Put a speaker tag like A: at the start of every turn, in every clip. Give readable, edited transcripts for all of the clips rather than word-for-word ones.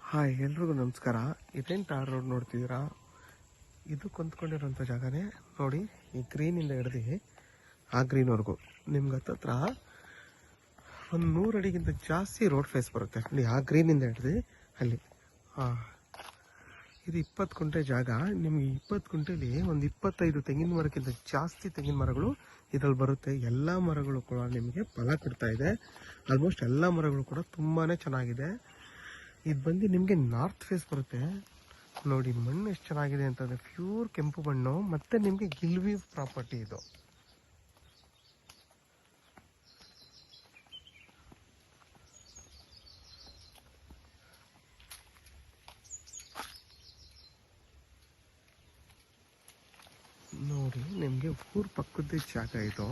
A: Hi, ಎಲ್ರಿಗೂ ನಮಸ್ಕಾರ. ಇದೇನು ಟಾರ್ ರೋಡ್ ನೋಡ್ತಿದ್ದೀರಾ? ಇದು ಕೊಂತ್ಕೊಂಡಿರೋಂಥ ಜಾಗನೇ ನೋಡಿ. ಈ ಗ್ರೀನಿಂದ ಹಿಡ್ದು ಆ ಗ್ರೀನ್ವರೆಗೂ ನಿಮ್ಗೆ ಹತ್ತತ್ರ ಒಂದು 100 ಅಡಿಗಿಂತ ಜಾಸ್ತಿ ರೋಡ್ ಫೇಸ್ ಬರುತ್ತೆ ನೋಡಿ. ಆ ಗ್ರೀನಿಂದ ಹಿಡ್ದು ಅಲ್ಲಿ ಇದು 20 ಗುಂಟೆ ಜಾಗ. ನಿಮ್ಗೆ 20 ಗುಂಟೆಲಿ ಒಂದು 25 ತೆಂಗಿನ ಮರಕ್ಕಿಂತ ಜಾಸ್ತಿ ತೆಂಗಿನ ಮರಗಳು ಇದರಲ್ಲಿ ಬರುತ್ತೆ. ಎಲ್ಲ ಮರಗಳು ಕೂಡ ನಿಮಗೆ ಫಲ ಕೊಡ್ತಾ ಇದೆ. ಆಲ್ಮೋಸ್ಟ್ ಎಲ್ಲ ಮರಗಳು ಕೂಡ ತುಂಬಾ ಚೆನ್ನಾಗಿದೆ. ಇದು ಬಂದು ನಿಮಗೆ ನಾರ್ತ್ ಫೇಸ್ ಬರುತ್ತೆ ನೋಡಿ. ಮಣ್ಣು ಎಷ್ಟು ಚೆನ್ನಾಗಿದೆ ಅಂತಂದರೆ ಪ್ಯೂರ್ ಕೆಂಪು ಮಣ್ಣು. ಮತ್ತು ನಿಮಗೆ ಗಿಲ್ವ್ಯೂ ಪ್ರಾಪರ್ಟಿ ಇದು. ನೋಡಿ, ನಿಮಗೆ ಊರ್ ಪಕ್ಕದ ಜಾಗ ಇದು.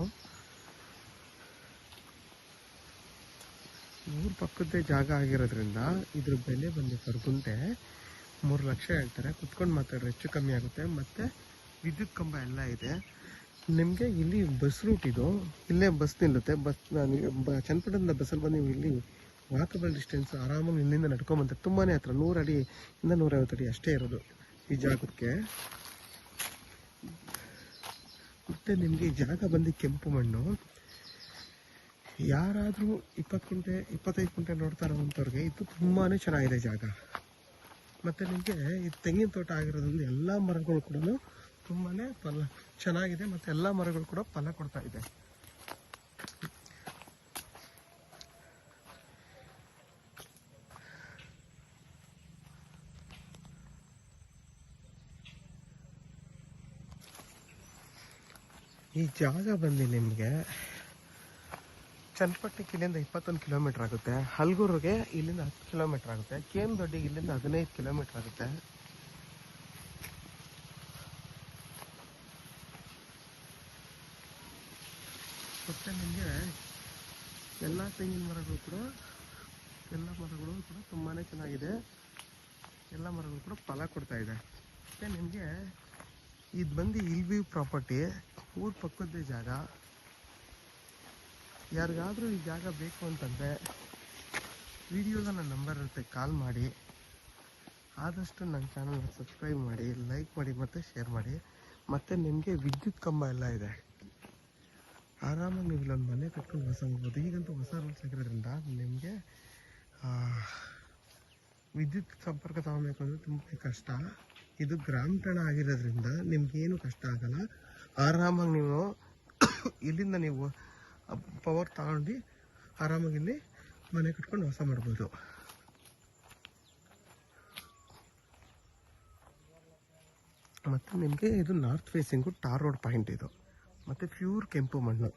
A: ಊರ್ ಪಕ್ಕದ ಜಾಗ ಆಗಿರೋದ್ರಿಂದ ಇದ್ರ ಬೆಲೆ ಬಂದು ಪರ್ ಗುಂಟೆ 3 ಲಕ್ಷ ಹೇಳ್ತಾರೆ. ಕುತ್ಕೊಂಡು ಮಾತಾಡ್ರೆ ಹೆಚ್ಚು ಕಮ್ಮಿ ಆಗುತ್ತೆ. ಮತ್ತು ವಿದ್ಯುತ್ ಕಂಬ ಎಲ್ಲ ಇದೆ. ನಿಮಗೆ ಇಲ್ಲಿ ಬಸ್ ರೂಟ್ ಇದು. ಇಲ್ಲೇ ಬಸ್ ನಿಲ್ಲುತ್ತೆ. ಚನ್ನಪಟ್ಟಣದಿಂದ ಬಸ್ಸಲ್ಲಿ ಬಂದು ನೀವು ಇಲ್ಲಿ ವಾಕಬಲ್ ಡಿಸ್ಟೆನ್ಸ್ ಆರಾಮಾಗಿ ಇಲ್ಲಿಂದ ನಡ್ಕೊಂಬಂತಾರೆ. ತುಂಬಾ ಹತ್ರ, 100 ಅಡಿಯಿಂದ 150 ಅಡಿ ಅಷ್ಟೇ ಇರೋದು ಈ ಜಾಗಕ್ಕೆ. ಮತ್ತು ನಿಮಗೆ ಈ ಜಾಗ ಬಂದು ಕೆಂಪು ಮಣ್ಣು. ಯಾರಾದರೂ 20 ಗುಂಟೆ 25 ಗುಂಟೆ ನೋಡ್ತಾ ಇರೋವಂಥವ್ರಿಗೆ ಇದು ತುಂಬಾ ಚೆನ್ನಾಗಿದೆ ಜಾಗ. ಮತ್ತು ನಿಮಗೆ ಈ ತೆಂಗಿನ ತೋಟ ಆಗಿರೋದ್ರಿಂದ ಎಲ್ಲ ಮರಗಳು ಕೂಡ ತುಂಬಾ ಫಲ ಚೆನ್ನಾಗಿದೆ. ಮತ್ತು ಎಲ್ಲ ಮರಗಳು ಕೂಡ ಫಲ ಕೊಡ್ತಾ ಇದೆ. ಈ ಜಾಗ ಬಂದು ನಿಮಗೆ ಚನ್ನಪಟ್ಟಣಕ್ಕೆ ಇಲ್ಲಿಂದ 21 ಕಿಲೋಮೀಟರ್ ಆಗುತ್ತೆ. ಹಲಗೂರಿಗೆ ಇಲ್ಲಿಂದ 10 ಕಿಲೋಮೀಟರ್ ಆಗುತ್ತೆ. ಕೇಮದೊಡ್ಡಿಗೆ ಇಲ್ಲಿಂದ 15 ಕಿಲೋಮೀಟರ್ ಆಗುತ್ತೆ. ಮತ್ತು ನಿಮಗೆ ಎಲ್ಲ ತೆಂಗಿನ ಮರಗಳು ಕೂಡ ತುಂಬಾ ಚೆನ್ನಾಗಿದೆ. ಎಲ್ಲ ಮರಗಳು ಕೂಡ ಫಲ ಕೊಡ್ತಾ ಇದೆ. ಮತ್ತು ನಿಮಗೆ ಇದು ಬಂದು ಗಿಲ್ವ್ಯೂ ಪ್ರಾಪರ್ಟಿ, ಊರ ಪಕ್ಕದ ಜಾಗ. ಯಾರಿಗಾದರೂ ಈ ಜಾಗ ಬೇಕು ಅಂತಂದರೆ ವಿಡಿಯೋದ ನನ್ನ ನಂಬರ್ ಇರುತ್ತೆ, ಕಾಲ್ ಮಾಡಿ. ಆದಷ್ಟು ನನ್ನ ಚಾನಲ್ನ ಸಬ್ಸ್ಕ್ರೈಬ್ ಮಾಡಿ, ಲೈಕ್ ಮಾಡಿ ಮತ್ತು ಶೇರ್ ಮಾಡಿ. ಮತ್ತು ನಿಮಗೆ ವಿದ್ಯುತ್ ಕಂಬ ಎಲ್ಲ ಇದೆ. ಆರಾಮಾಗಿ ನೀವು ಇಲ್ಲೊಂದು ಮನೆ ಕಟ್ಕೊಂಡು ವಾಸ ಮಾಡ್ಬೋದು. ಈಗಂತೂ ಹೊಸ ರೂಲ್ಸ್ ಆಗಿರೋದ್ರಿಂದ ನಿಮಗೆ ವಿದ್ಯುತ್ ಸಂಪರ್ಕ ತಗೋಬೇಕು ಅಂದರೆ ತುಂಬ ಕಷ್ಟ. ಇದು ಗ್ರಾಮೀಣ ಆಗಿರೋದ್ರಿಂದ ನಿಮಗೇನು ಕಷ್ಟ ಆಗಲ್ಲ. ಆರಾಮಾಗಿ ನೀವು ಇಲ್ಲಿಂದ ನೀವು ಪವರ್ ತಗೊಂಡು ಆರಾಮಾಗಿ ಇಲ್ಲಿ ಮನೆ ಕಟ್ಕೊಂಡು ವಾಸ ಮಾಡ್ಬೋದು. ಮತ್ತು ನಿಮಗೆ ಇದು north facing tar road point ಇದು. ಮತ್ತು ಪ್ಯೂರ್ ಕೆಂಪು ಮಣ್ಣು.